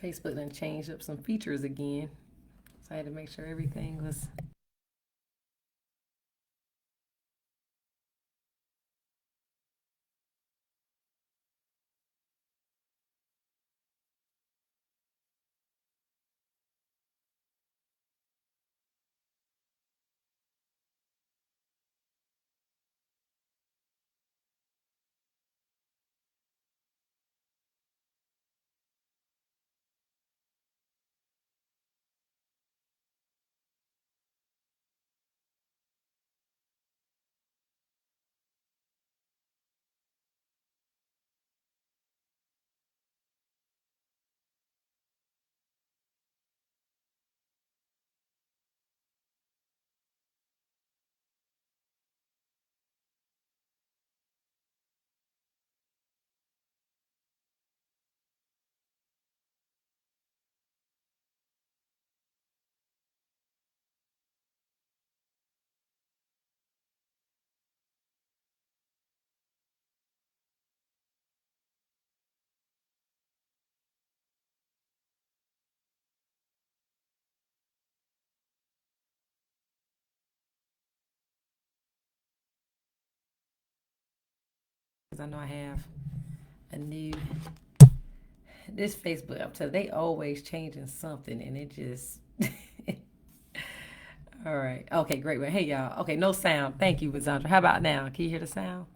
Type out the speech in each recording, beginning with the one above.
Facebook done changed up some features again. So I had to make sure everything was. Because I know I have a new. This Facebook, I'm telling you, they always changing something and it just. All right. Okay, great. Well, hey, y'all. Okay, no sound. Thank you, Zandra. How about now? Can you hear the sound?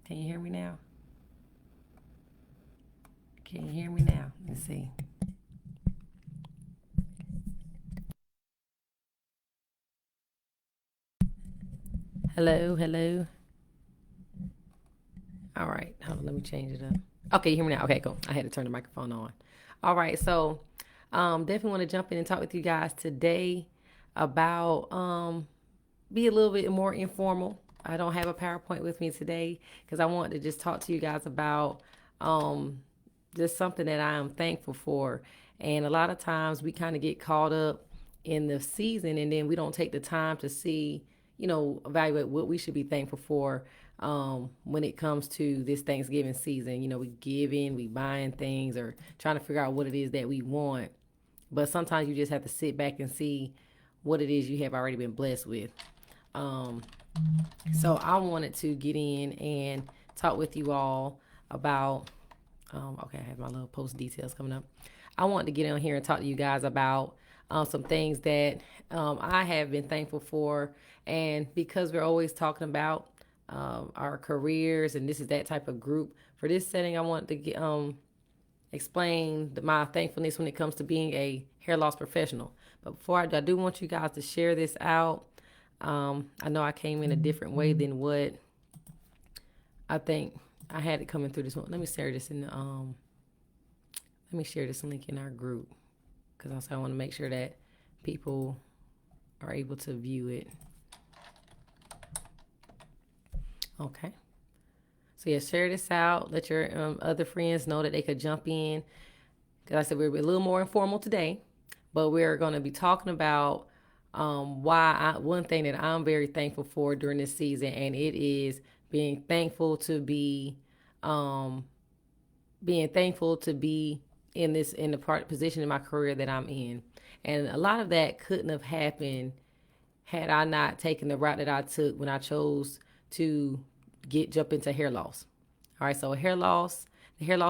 Can you hear me now? Can you hear me now? Let's see. Hello, hello. All right. Hold on. Let me change it up. Okay, you hear me now? Okay, cool. I had to turn the microphone on. All right. So, definitely want to jump in and talk with you guys today about be a little bit more informal. I don't have a PowerPoint with me today because I want to just talk to you guys about um, just something that I am thankful for. And a lot of times we kind of get caught up in the season and then we don't take the time to see, evaluate what we should be thankful for when it comes to this Thanksgiving season. We giving, we buying things or trying to figure out what it is that we want. But sometimes you just have to sit back and see what it is you have already been blessed with. Um, so I wanted to get in and talk with you all about. Okay, I have my little post details coming up. I wanted to get on here and talk to you guys about some things that I have been thankful for, and because we're always talking about our careers, and this is that type of group. For this setting, I want to explain my thankfulness when it comes to being a hair loss professional. But before I do want you guys to share this out. I know I came in a different way than what I think I had it coming through this one. Let me share this in the let me share this link in our group because also I want to make sure that people are able to view it. Okay. So yeah, share this out. Let your other friends know that they could jump in. Because I said we're a little more informal today, but we're going to be talking about one thing that I'm very thankful for during this season, and it is being thankful to be um, being thankful to be in the part position in my career that I'm in, and a lot of that couldn't have happened had I not taken the route that I took when I chose to get jump into hair loss. All right, so the hair loss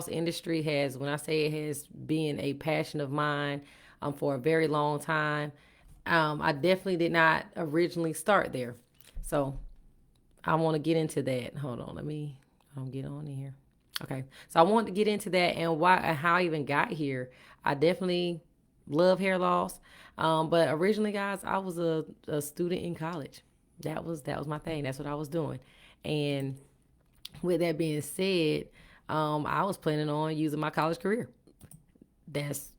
industry has, when I say it has been a passion of mine for a very long time. I definitely did not originally start there. So I want to get into that. Hold on, let me get on here. Okay, so I want to get into that and why and how I even got here. I definitely love hair loss, but originally, guys, I was a student in college. That was my thing. That's what I was doing, and with that being said, I was planning on using my college career. That's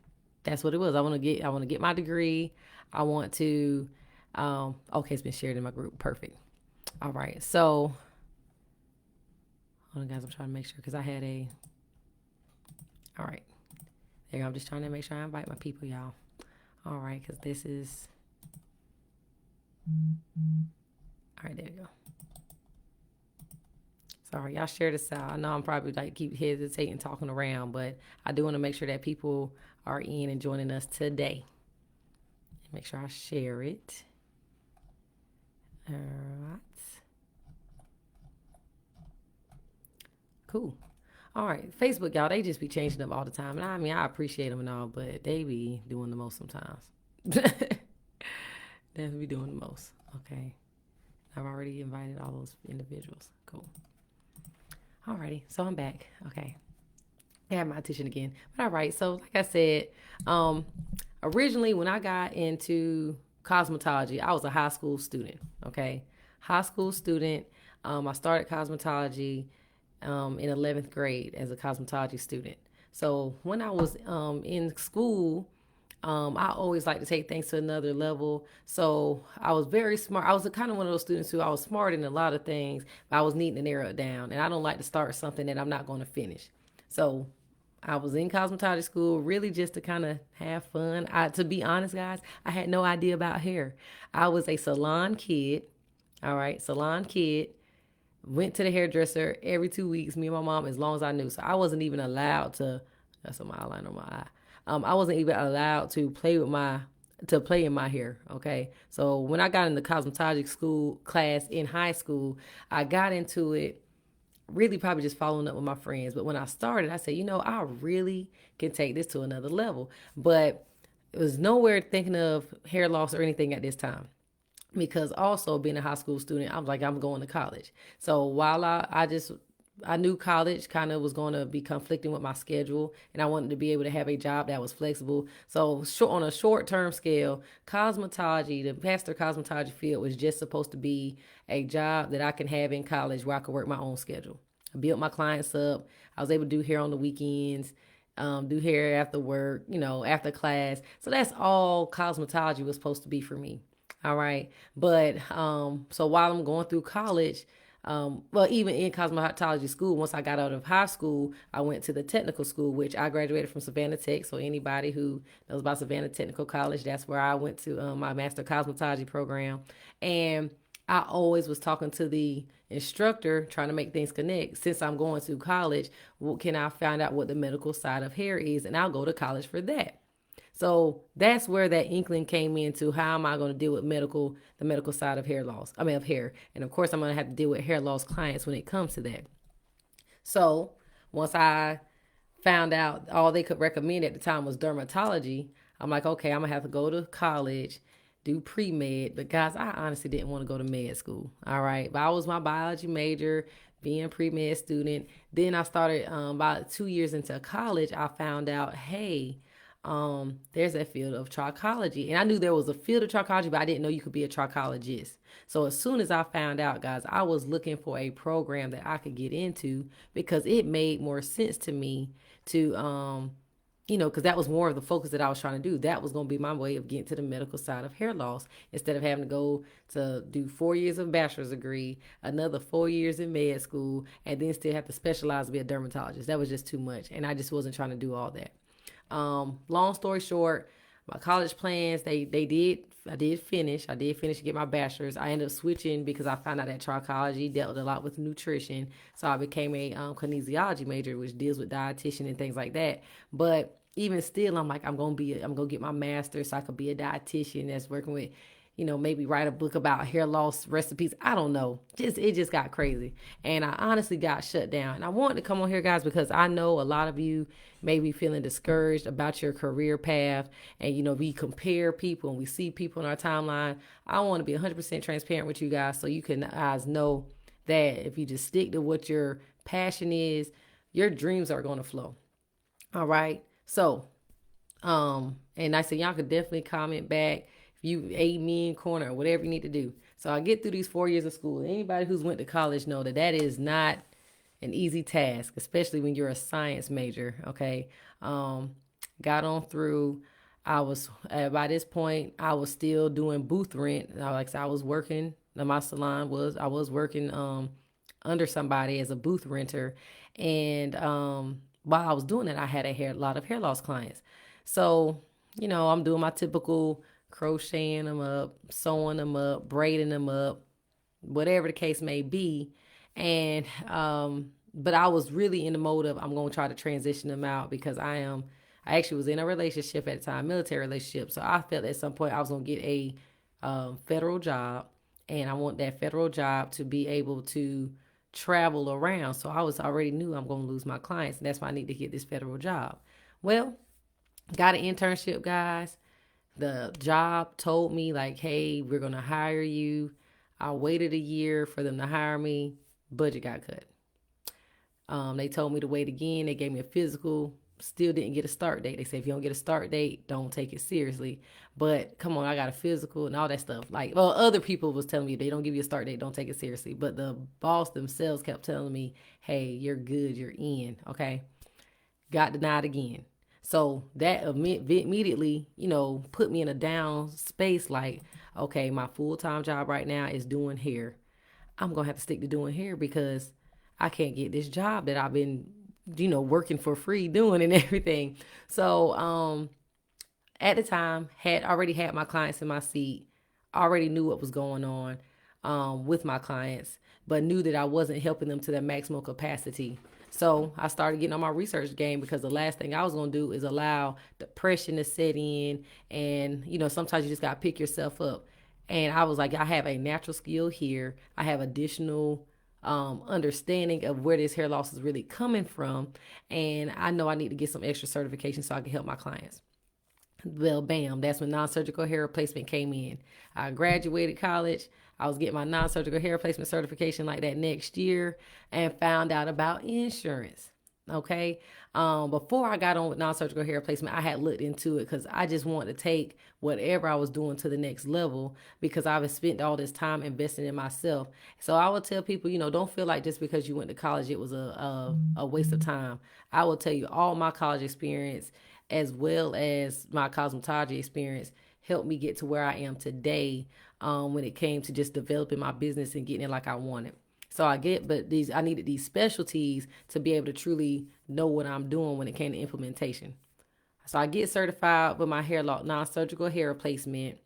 that's what it was. I want to get my degree. I want to. Okay, it's been shared in my group. Perfect. All right. So, hold on, guys. I'm trying to make sure because I had a. All right. There you go. I'm just trying to make sure I invite my people, y'all. All right, because this is. All right, there you go. Sorry, y'all share this out. I know I'm probably like keep hesitating, talking around, but I do want to make sure that people are in and joining us today. Make sure I share it. All right. Cool. All right. Facebook, y'all, they just be changing up all the time. And I mean, I appreciate them and all, but they be doing the most sometimes. They be doing the most. Okay. I've already invited all those individuals. Cool. Alrighty. So I'm back. Okay. I have my attention again. But all right. So like I said, um, originally when I got into cosmetology, I was a high school student. Okay. High school student. I started cosmetology in 11th grade as a cosmetology student. So when I was in school, I always like to take things to another level. So I was very smart. I was kind of one of those students who I was smart in a lot of things, but I was needing to narrow it down. And I don't like to start something that I'm not going to finish. So I was in cosmetology school really just to kind of have fun. To be honest, guys, I had no idea about hair. I was a salon kid. All right, salon kid. Went to the hairdresser every 2 weeks, me and my mom, as long as I knew. So I wasn't even allowed to, that's on my eyeliner on my eye. I wasn't even allowed to play in my hair. Okay. So when I got into cosmetology school class in high school, I got into it really probably just following up with my friends. But when I started, I said, I really can take this to another level. But it was nowhere thinking of hair loss or anything at this time, because also being a high school student, I was like, I'm going to college. So while I knew college kind of was going to be conflicting with my schedule, and I wanted to be able to have a job that was flexible. So on a short term scale, cosmetology, the master cosmetology field, was just supposed to be a job that I can have in college where I could work my own schedule. I built my clients up. I was able to do hair on the weekends, do hair after work, after class. So that's all cosmetology was supposed to be for me. All right. But so while I'm going through college, well, even in cosmetology school, once I got out of high school, I went to the technical school, which I graduated from Savannah Tech. So anybody who knows about Savannah Technical College, that's where I went to my master cosmetology program. And I always was talking to the instructor, trying to make things connect. Since I'm going to college, can I find out what the medical side of hair is? And I'll go to college for that. So that's where that inkling came into how am I going to deal with the medical side of hair loss, of hair. And of course, I'm going to have to deal with hair loss clients when it comes to that. So once I found out all they could recommend at the time was dermatology, I'm like, okay, I'm going to have to go to college, do pre-med. But guys, I honestly didn't want to go to med school. All right. But I was my biology major, being pre-med student. Then I started about 2 years into college, I found out, hey, there's a field of trichology. And I knew there was a field of trichology, but I didn't know you could be a trichologist. So as soon as I found out, guys, I was looking for a program that I could get into because it made more sense to me to, because that was more of the focus that I was trying to do. That was going to be my way of getting to the medical side of hair loss instead of having to go to do 4 years of bachelor's degree, another 4 years in med school, and then still have to specialize to be a dermatologist. That was just too much. And I just wasn't trying to do all that. Long story short, my college plans, I did finish and get my bachelor's. I ended up switching because I found out that trichology dealt a lot with nutrition. So I became a kinesiology major, which deals with dietitian and things like that. But even still, I'm like, I'm going to get my master's so I could be a dietitian that's working with, maybe write a book about hair loss recipes. I don't know. It just got crazy. And I honestly got shut down. And I wanted to come on here, guys, because I know a lot of you may be feeling discouraged about your career path. And, we compare people and we see people in our timeline. I want to be 100% transparent with you guys so you guys know that if you just stick to what your passion is, your dreams are going to flow. All right. So, and I said, y'all could definitely comment back if you aid me in corner or whatever you need to do. So I get through these 4 years of school. Anybody who's went to college know that is not an easy task, especially when you're a science major. Okay. Got on through. I was by this point, I was still doing booth rent. Like I said, I was working. My salon I was working under somebody as a booth renter, and while I was doing it, I had a lot of hair loss clients. So I'm doing my typical crocheting them up, sewing them up, braiding them up, whatever the case may be. And but I was really in the mode of I'm gonna try to transition them out because I actually was in a relationship at the time, military relationship. So I felt at some point I was gonna get a federal job, and I want that federal job to be able to travel around. So I was already knew I'm gonna lose my clients, and that's why I need to get this federal job. Well, got an internship, guys. The job told me like, hey, we're gonna hire you. I waited a year for them to hire me. Budget got cut. They told me to wait again. They gave me a physical. Still didn't get a start date. They said if you don't get a start date, don't take it seriously. But come on, I got a physical and all that stuff. Like, well, other people was telling me if they don't give you a start date, don't take it seriously. But the boss themselves kept telling me, hey, you're good, you're in. Okay. Got denied again. So that immediately, put me in a down space like, okay, my full time job right now is doing hair. I'm going to have to stick to doing hair because I can't get this job that I've been, working for free doing and everything. So at the time, had already had my clients in my seat, already knew what was going on with my clients, but knew that I wasn't helping them to their maximum capacity. So I started getting on my research game because the last thing I was going to do is allow depression to set in. And, sometimes you just got to pick yourself up. And I was like, I have a natural skill here. I have additional understanding of where this hair loss is really coming from. And I know I need to get some extra certification so I can help my clients. Well, bam, that's when non-surgical hair replacement came in. I graduated college. I was getting my non-surgical hair replacement certification like that next year and found out about insurance. Okay. Before I got on with non-surgical hair replacement, I had looked into it because I just wanted to take whatever I was doing to the next level because I've spent all this time investing in myself. So I would tell people, don't feel like just because you went to college, it was a waste of time. I will tell you all my college experience as well as my cosmetology experience helped me get to where I am today when it came to just developing my business and getting it like I wanted. So I needed these specialties to be able to truly know what I'm doing when it came to implementation. So I get certified with my non-surgical hair replacement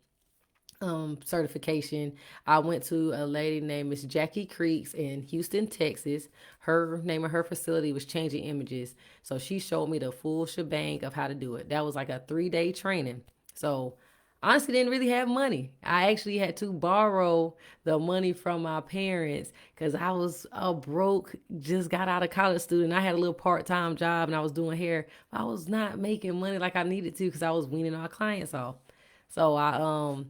certification. I went to a lady named Miss Jackie Creeks in Houston, Texas. Her name of her facility was Changing Images. So she showed me the full shebang of how to do it. That was like a 3-day training. So honestly didn't really have money. I actually had to borrow the money from my parents because I was a broke, just got out of college student. I had a little part-time job and I was doing hair. I was not making money like I needed to because I was weaning our clients off. So I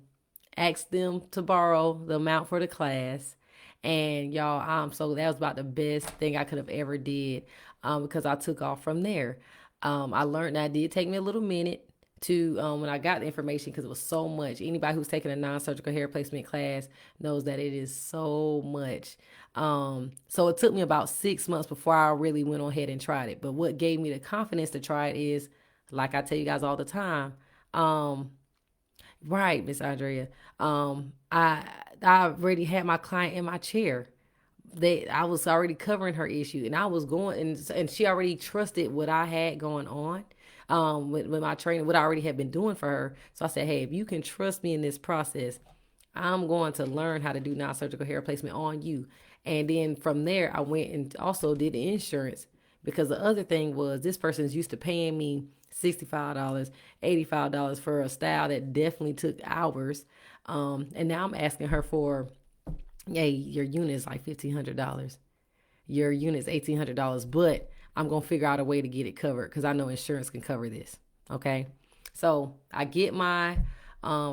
asked them to borrow the amount for the class. And y'all, so that was about the best thing I could have ever did because I took off from there. I learned that it did take me a little minute to when I got the information because it was so much. Anybody who's taken a non-surgical hair replacement class knows that it is so much. So it took me about 6 months before I really went on ahead and tried it. But what gave me the confidence to try it is, like I tell you guys all the time, right, Miss Andrea. I already had my client in my chair. I was already covering her issue, and I was going, and she already trusted what I had going on. With my training, what I already had been doing for her. So I said, hey, if you can trust me in this process, I'm going to learn how to do non-surgical hair replacement on you. And then from there, I went and also did the insurance because the other thing was this person's used to paying me $65, $85 for a style that definitely took hours. And now I'm asking her for, hey, your unit is like $1,500. Your unit's $1,800, but I'm going to figure out a way to get it covered because I know insurance can cover this. Okay. So I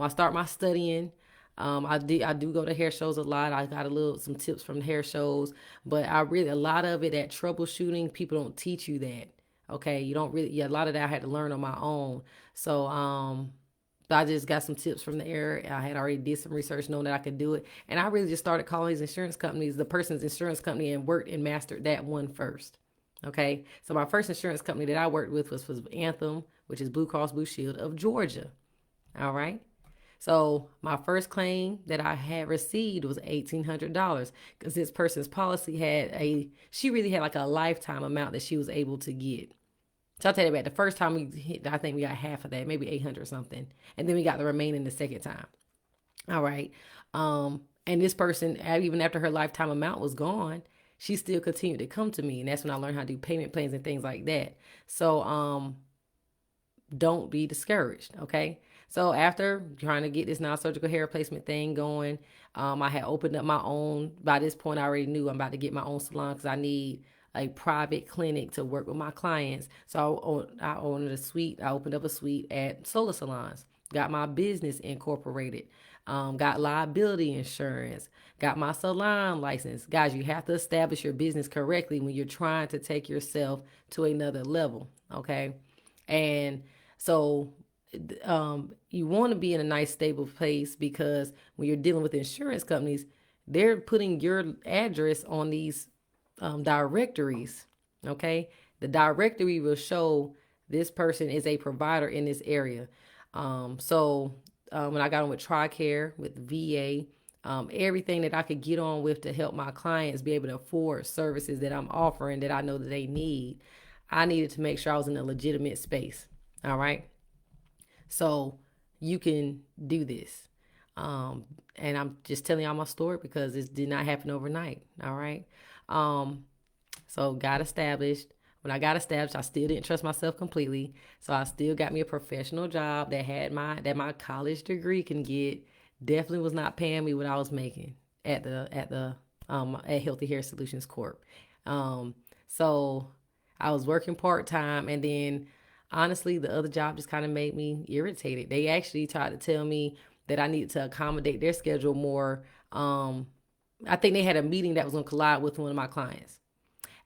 start my studying. I do go to hair shows a lot. I got some tips from the hair shows, but a lot of it, that troubleshooting, people don't teach you that. Okay. You don't really, a lot of that I had to learn on my own. So, I just got some tips from the air. I had already did some research knowing that I could do it. And I really just started calling these insurance companies, the person's insurance company, and worked and mastered that one first. Okay. So my first insurance company that I worked with was Anthem, which is Blue Cross Blue Shield of Georgia. All right. So my first claim that I had received was $1,800 because this person's policy she really had like a lifetime amount that she was able to get. So I'll tell you about the first time I think we got half of that, maybe 800 or something. And then we got the remaining the second time. All right. And this person, even after her lifetime amount was gone, she still continued to come to me. And that's when I learned how to do payment plans and things like that. So don't be discouraged, okay? So after trying to get this non-surgical hair replacement thing going, I had opened up my own. By this point, I already knew I'm about to get my own salon because I need a private clinic to work with my clients. So I owned a suite. I opened up a suite at Solar Salons. Got my business incorporated. Got liability insurance. Got my salon license. Guys, you have to establish your business correctly when you're trying to take yourself to another level, okay? And so you want to be in a nice, stable place because when you're dealing with insurance companies, they're putting your address on these directories. Okay, the directory will show this person is a provider in this area. When I got on with TRICARE, with VA, everything that I could get on with to help my clients be able to afford services that I'm offering that I know that they need, I needed to make sure I was in a legitimate space. All right. So you can do this. And I'm just telling y'all my story because this did not happen overnight. All right. So got established. When I got established, I still didn't trust myself completely. So I still got me a professional job that my college degree can get. Definitely was not paying me what I was making at Healthy Hair Solutions Corp. So I was working part time, and then honestly, the other job just kind of made me irritated. They actually tried to tell me that I needed to accommodate their schedule more. I think they had a meeting that was going to collide with one of my clients.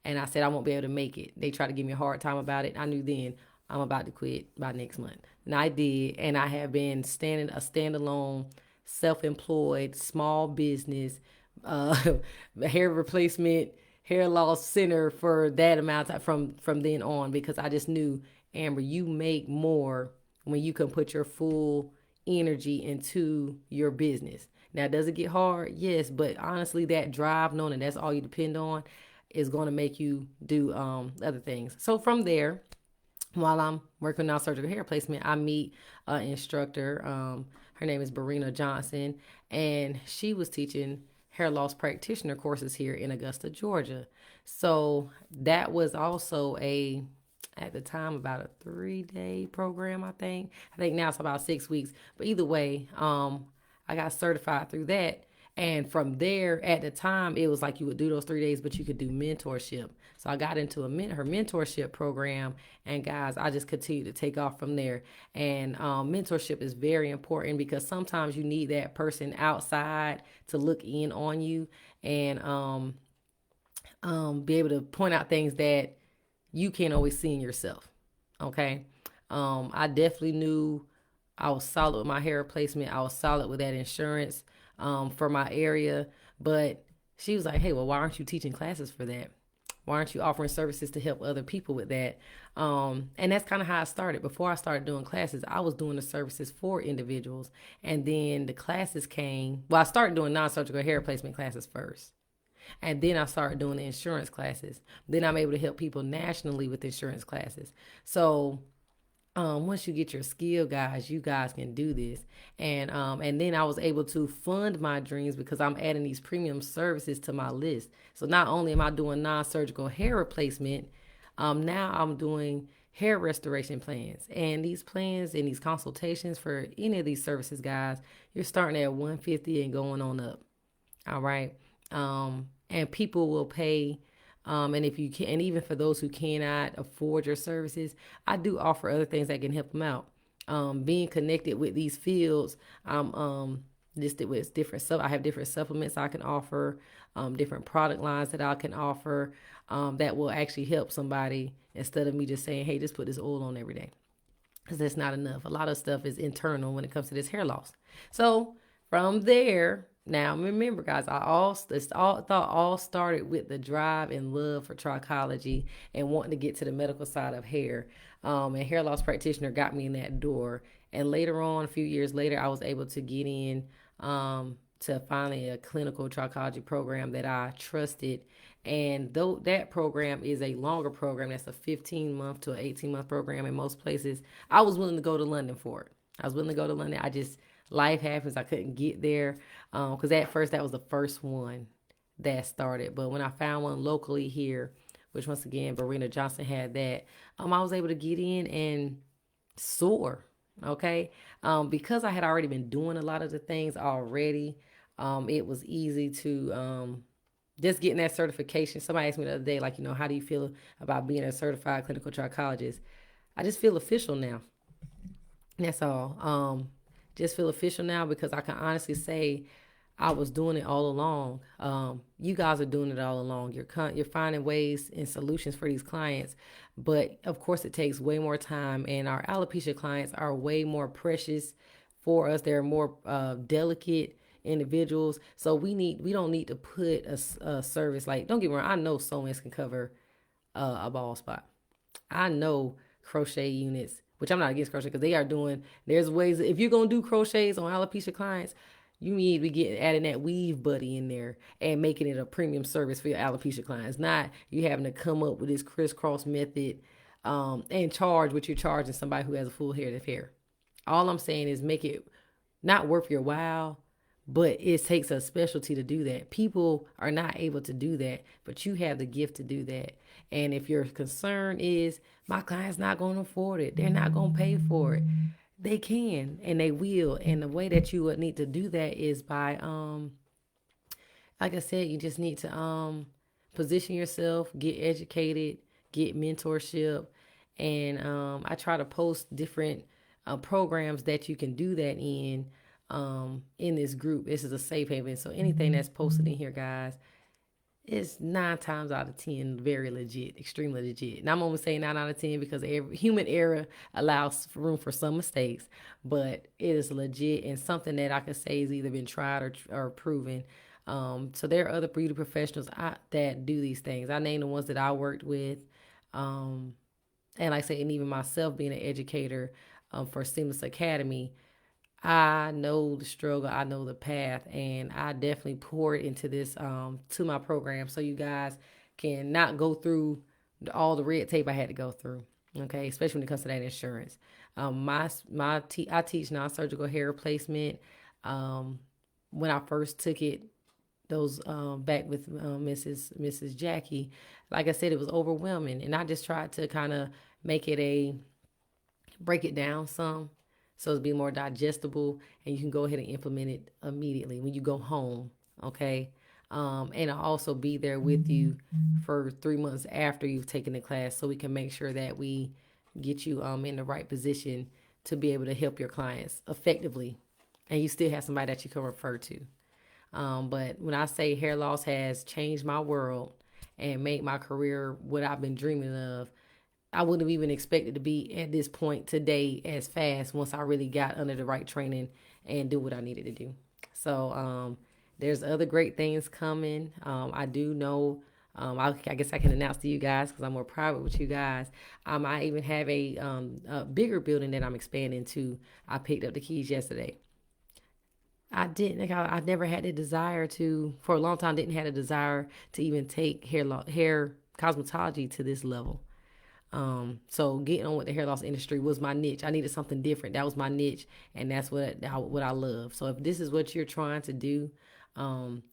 And I said, I won't be able to make it. They tried to give me a hard time about it. I knew then I'm about to quit by next month. And I did. And I have been a standalone, self-employed, small business, hair replacement, hair loss center for that amount of time from then on, because I just knew, Amber, you make more when you can put your full energy into your business. Now, does it get hard? Yes, but honestly, that drive, knowing that that's all you depend on, is going to make you do other things. So from there, while I'm working on surgical hair replacement, I meet an instructor. Her name is Barina Johnson, and she was teaching hair loss practitioner courses here in Augusta, Georgia. So that was also at the time, about a 3-day program, I think. I think now it's about 6 weeks. But either way, I got certified through that. And from there, at the time, it was like you would do those 3 days, but you could do mentorship. So I got into her mentorship program, and guys, I just continued to take off from there. And mentorship is very important because sometimes you need that person outside to look in on you and be able to point out things that you can't always see in yourself. Okay. I definitely knew I was solid with my hair replacement. I was solid with that insurance for my area. But she was like, hey, well, why aren't you teaching classes for that? Why aren't you offering services to help other people with that? And that's kind of how I started. Before I started doing classes, I was doing the services for individuals. And then the classes came. Well, I started doing non-surgical hair replacement classes first. And then I started doing the insurance classes. Then I'm able to help people nationally with insurance classes. So once you get your skill, guys, you guys can do this. And then I was able to fund my dreams because I'm adding these premium services to my list. So not only am I doing non-surgical hair replacement, now I'm doing hair restoration plans. And these plans and these consultations for any of these services, guys, you're starting at $150 and going on up. All right. And people will pay. And if you can, and even for those who cannot afford your services, I do offer other things that can help them out. Being connected with these fields, I'm listed with different I have different supplements I can offer, different product lines that I can offer, that will actually help somebody instead of me just saying, hey, just put this oil on every day. Because that's not enough. A lot of stuff is internal when it comes to this hair loss. So from there, now remember, guys, thought all started with the drive and love for trichology and wanting to get to the medical side of hair. And hair loss practitioner got me in that door. And later on, a few years later, I was able to get in to finally a clinical trichology program that I trusted. And though that program is a longer program, that's a 15-month to an 18-month program in most places, I was willing to go to London for it. I was willing to go to London. Life happens. I couldn't get there because at first that was the first one that started. But when I found one locally here, which once again, Verena Johnson had that, I was able to get in and soar. Okay. Because I had already been doing a lot of the things already, it was easy to just getting that certification. Somebody asked me the other day, like, how do you feel about being a certified clinical trichologist? I just feel official now. That's all. Just feel official now because I can honestly say I was doing it all along. You guys are doing it all along. You're finding ways and solutions for these clients, but of course it takes way more time. And our alopecia clients are way more precious for us. They're more delicate individuals, so we don't need to put a service like. Don't get me wrong. I know sewings can cover a bald spot. I know crochet units, which I'm not against crochet because they are doing. There's ways if you're gonna do crochets on alopecia clients, you need to be getting adding that weave buddy in there and making it a premium service for your alopecia clients. Not you having to come up with this crisscross method and charge what you're charging somebody who has a full head of hair. All I'm saying is make it not worth your while, but it takes a specialty to do that. People are not able to do that, but you have the gift to do that. And if your concern is my client's not going to afford it, they're not going to pay for it, they can and they will. And the way that you would need to do that is by like I said, you just need to position yourself, get educated, get mentorship, and I try to post different programs that you can do that in this group. This is a safe haven, so anything that's posted in here, guys, is 9 times out of 10 very legit, extremely legit. And I'm only saying 9 out of 10 because every human error allows room for some mistakes, but it is legit and something that I can say has either been tried or proven. So there are other beauty professionals that do these things. I name the ones that I worked with, and like I say, and even myself being an educator for Seamless Academy, I know the struggle, I know the path, and I definitely poured into this to my program so you guys can not go through all the red tape I had to go through. Okay, especially when it comes to that insurance. I teach non-surgical hair replacement. When I first took it, those back with Mrs. Jackie, like I said, it was overwhelming, and I just tried to kind of make it break it down some so it's be more digestible and you can go ahead and implement it immediately when you go home. Okay. And I'll also be there with you for 3 months after you've taken the class so we can make sure that we get you in the right position to be able to help your clients effectively and you still have somebody that you can refer to. But when I say hair loss has changed my world and made my career what I've been dreaming of, I wouldn't have even expected to be at this point today as fast once I really got under the right training and do what I needed to do. So there's other great things coming. I do know. I guess I can announce to you guys because I'm more private with you guys. I even have a bigger building that I'm expanding to. I picked up the keys yesterday. I didn't. I never had the desire to, for a long time, didn't have a desire to even take hair cosmetology to this level. So getting on with the hair loss industry was my niche. I needed something different. That was my niche, and that's what I love. So if this is what you're trying to do,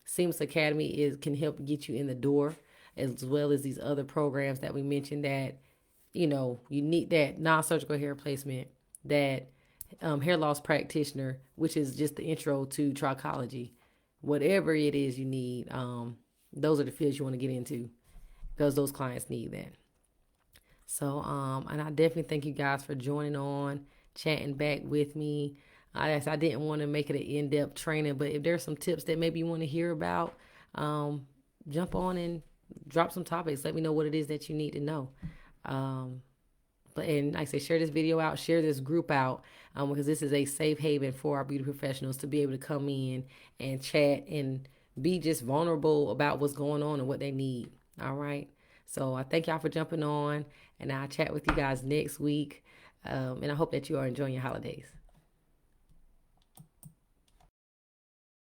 Seamless Academy can help get you in the door, as well as these other programs that we mentioned. That you need that non-surgical hair replacement, that hair loss practitioner, which is just the intro to trichology. Whatever it is you need, those are the fields you want to get into because those clients need that. So, and I definitely thank you guys for joining on, chatting back with me. I didn't want to make it an in-depth training, but if there's some tips that maybe you want to hear about, jump on and drop some topics. Let me know what it is that you need to know. And like I say, share this video out, share this group out, because this is a safe haven for our beauty professionals to be able to come in and chat and be just vulnerable about what's going on and what they need. All right. So I thank y'all for jumping on, and I'll chat with you guys next week. And I hope that you are enjoying your holidays.